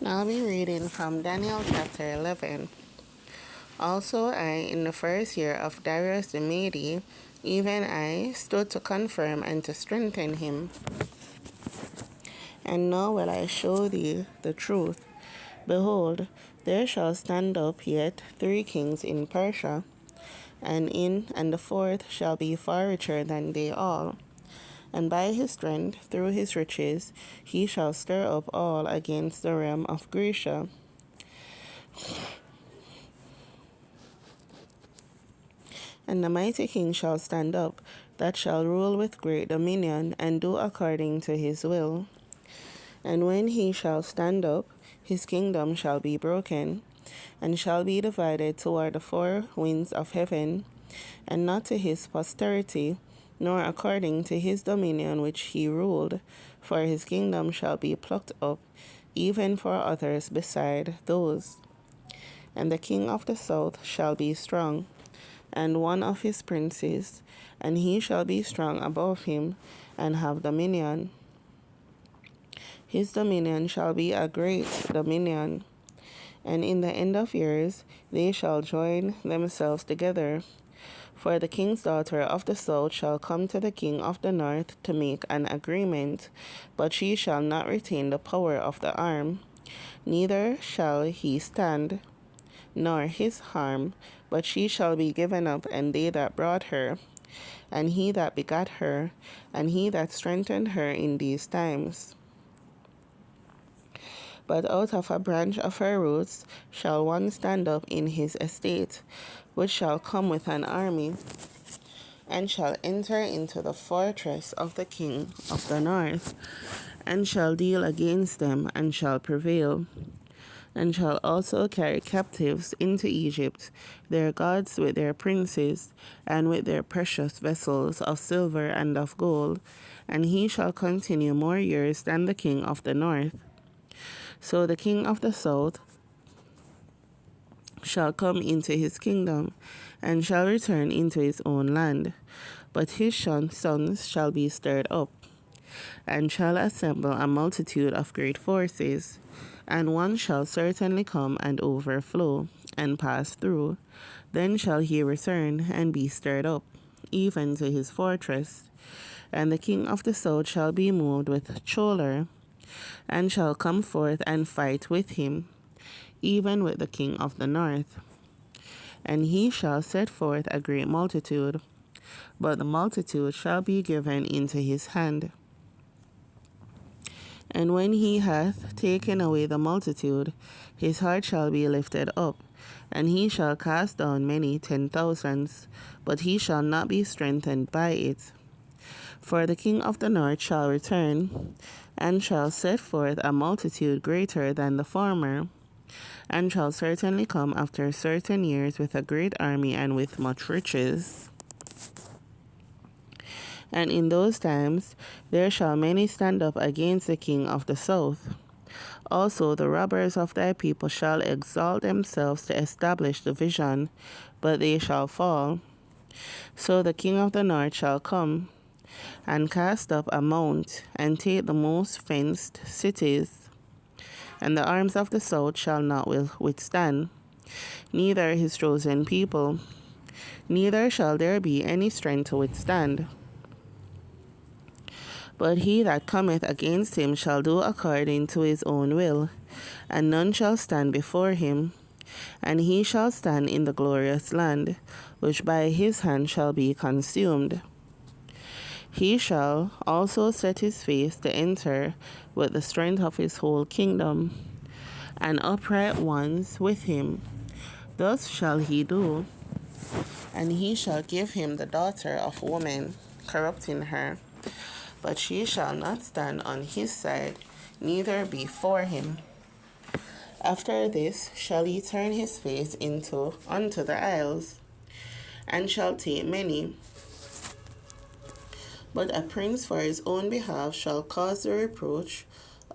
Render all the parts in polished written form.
I'll be reading from Daniel chapter 11. Also I, in the first year of Darius the Mede, even I, stood to confirm and to strengthen him. And now will I show thee the truth. Behold, there shall stand up yet 3 kings in Persia, and the fourth shall be far richer than they all. And by his strength, through his riches, he shall stir up all against the realm of Grecia. And the mighty king shall stand up, that shall rule with great dominion, and do according to his will. And when he shall stand up, his kingdom shall be broken, and shall be divided toward the 4 winds of heaven, and not to his posterity, nor according to his dominion which he ruled, for his kingdom shall be plucked up, even for others beside those. And the king of the south shall be strong, and one of his princes, and he shall be strong above him, and have dominion. His dominion shall be a great dominion, and in the end of years they shall join themselves together. For the king's daughter of the south shall come to the king of the north to make an agreement, but she shall not retain the power of the arm, neither shall he stand, nor his harm, but she shall be given up, and they that brought her, and he that begat her, and he that strengthened her in these times. But out of a branch of her roots shall one stand up in his estate, which shall come with an army, and shall enter into the fortress of the king of the north, and shall deal against them, and shall prevail, and shall also carry captives into Egypt, their gods with their princes, and with their precious vessels of silver and of gold, and he shall continue more years than the king of the north. So the king of the south shall come into his kingdom, and shall return into his own land. But his sons shall be stirred up, and shall assemble a multitude of great forces, and one shall certainly come and overflow, and pass through. Then shall he return, and be stirred up, even to his fortress. And the king of the south shall be moved with choler, and shall come forth and fight with him, even with the king of the north. And he shall set forth a great multitude, but the multitude shall be given into his hand. And when he hath taken away the multitude, his heart shall be lifted up, and he shall cast down many 10,000s, but he shall not be strengthened by it. For the king of the north shall return, and shall set forth a multitude greater than the former, and shall certainly come after certain years with a great army and with much riches. And in those times there shall many stand up against the king of the south. Also the robbers of thy people shall exalt themselves to establish the vision, but they shall fall. So the king of the north shall come, and cast up a mount, and take the most fenced cities. And the arms of the south shall not withstand, neither his chosen people, neither shall there be any strength to withstand. But he that cometh against him shall do according to his own will, and none shall stand before him. And he shall stand in the glorious land, which by his hand shall be consumed. He shall also set his face to enter with the strength of his whole kingdom, and upright ones with him. Thus shall he do, and he shall give him the daughter of woman, corrupting her. But she shall not stand on his side, neither be for him. After this shall he turn his face unto the isles, and shall take many. But a prince for his own behalf shall cause the reproach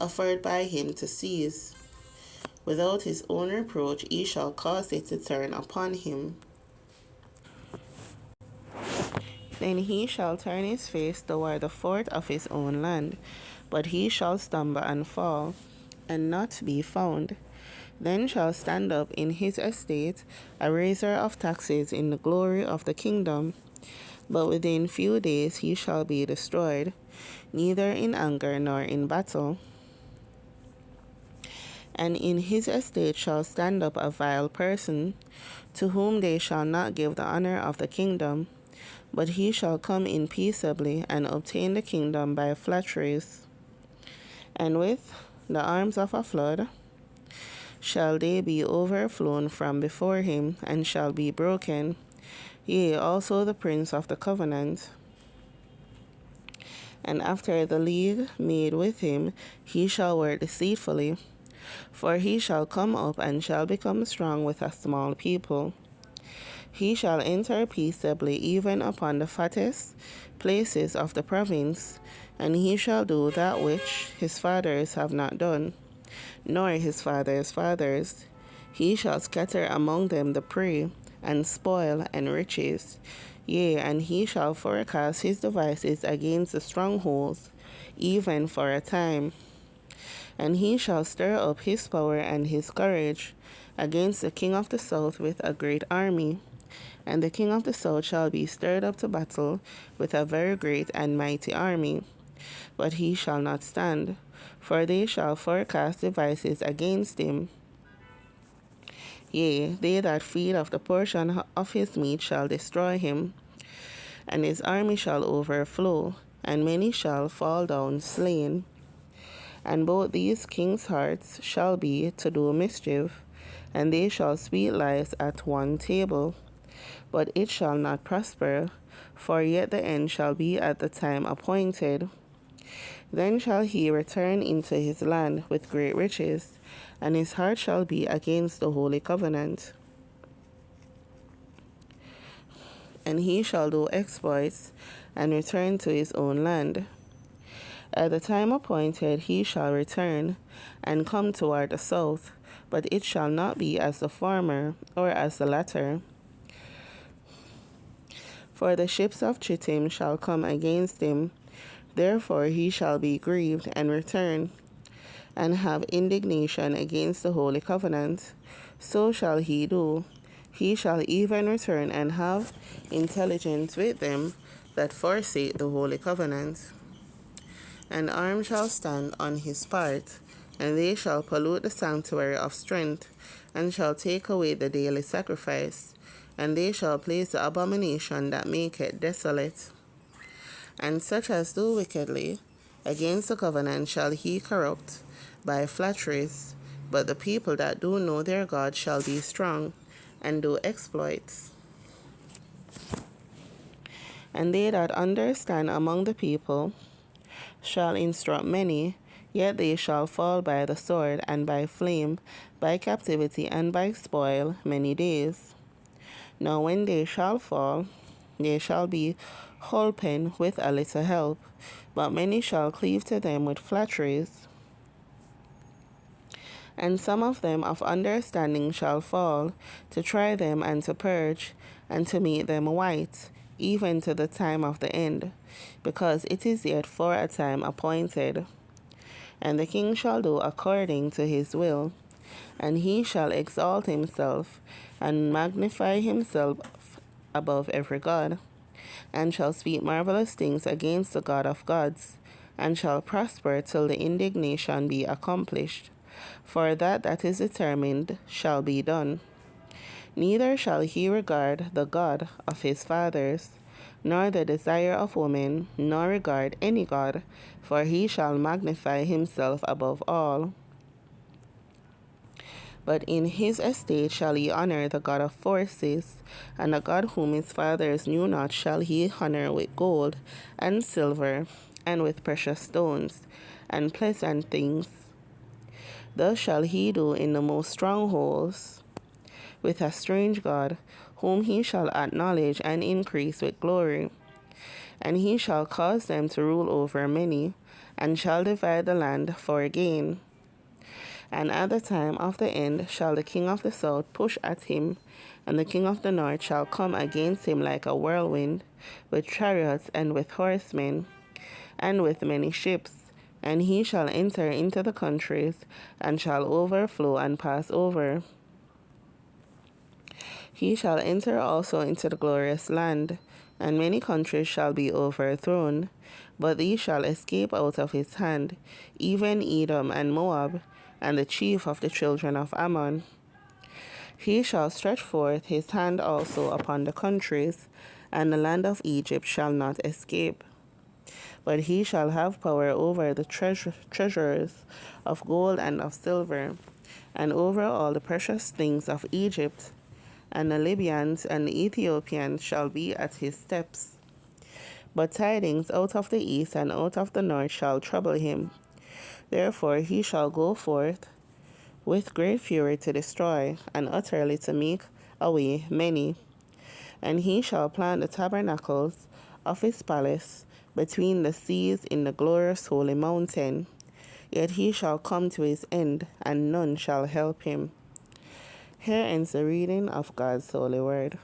offered by him to cease. Without his own reproach he shall cause it to turn upon him. Then he shall turn his face toward the fort of his own land, but he shall stumble and fall, and not be found. Then shall stand up in his estate a raiser of taxes in the glory of the kingdom. But within few days he shall be destroyed, neither in anger nor in battle. And in his estate shall stand up a vile person, to whom they shall not give the honor of the kingdom, but he shall come in peaceably and obtain the kingdom by flatteries. And with the arms of a flood shall they be overflown from before him, and shall be broken, yea, also the prince of the covenant. And after the league made with him, he shall work deceitfully, for he shall come up and shall become strong with a small people. He shall enter peaceably even upon the fattest places of the province, and he shall do that which his fathers have not done, nor his fathers' fathers. He shall scatter among them the prey, and spoil and riches. Yea, and he shall forecast his devices against the strongholds, even for a time. And he shall stir up his power and his courage against the king of the south with a great army. And the king of the south shall be stirred up to battle with a very great and mighty army. But he shall not stand, for they shall forecast devices against him. Yea, they that feed of the portion of his meat shall destroy him, and his army shall overflow, and many shall fall down slain. And both these kings' hearts shall be to do mischief, and they shall speak lies at one table. But it shall not prosper, for yet the end shall be at the time appointed. Then shall he return into his land with great riches, and his heart shall be against the holy covenant. And he shall do exploits, and return to his own land. At the time appointed he shall return, and come toward the south, but it shall not be as the former, or as the latter. For the ships of Chittim shall come against him, therefore he shall be grieved, and return, and have indignation against the holy covenant. So shall he do. He shall even return and have intelligence with them that forsake the holy covenant. An arm shall stand on his part, and they shall pollute the sanctuary of strength, and shall take away the daily sacrifice, and they shall place the abomination that maketh desolate. And such as do wickedly against the covenant shall he corrupt by flatteries, but the people that do know their God shall be strong, and do exploits. And they that understand among the people shall instruct many, yet they shall fall by the sword, and by flame, by captivity, and by spoil many days. Now when they shall fall, they shall be holpen with a little help, but many shall cleave to them with flatteries. And some of them of understanding shall fall, to try them and to purge, and to make them white, even to the time of the end, because it is yet for a time appointed. And the king shall do according to his will, and he shall exalt himself, and magnify himself above every god, and shall speak marvelous things against the God of gods, and shall prosper till the indignation be accomplished. For that is determined shall be done. Neither shall he regard the God of his fathers, nor the desire of women, nor regard any god, for he shall magnify himself above all. But in his estate shall he honor the God of forces, and the God whom his fathers knew not shall he honor with gold and silver, and with precious stones, and pleasant things. Thus shall he do in the most strongholds with a strange God, whom he shall acknowledge and increase with glory. And he shall cause them to rule over many, and shall divide the land for gain. And at the time of the end shall the king of the south push at him, and the king of the north shall come against him like a whirlwind, with chariots and with horsemen, and with many ships, And he shall enter into the countries, and shall overflow and pass over. He shall enter also into the glorious land, and many countries shall be overthrown. But these shall escape out of his hand, even Edom and Moab, and the chief of the children of Ammon. He shall stretch forth his hand also upon the countries, and the land of Egypt shall not escape. But he shall have power over the treasures of gold and of silver, and over all the precious things of Egypt. And the Libyans and the Ethiopians shall be at his steps. But tidings out of the east and out of the north shall trouble him. Therefore he shall go forth with great fury to destroy, and utterly to make away many. And he shall plant the tabernacles of his palace between the seas in the glorious holy mountain. Yet he shall come to his end, and none shall help him. Here ends the reading of God's holy word.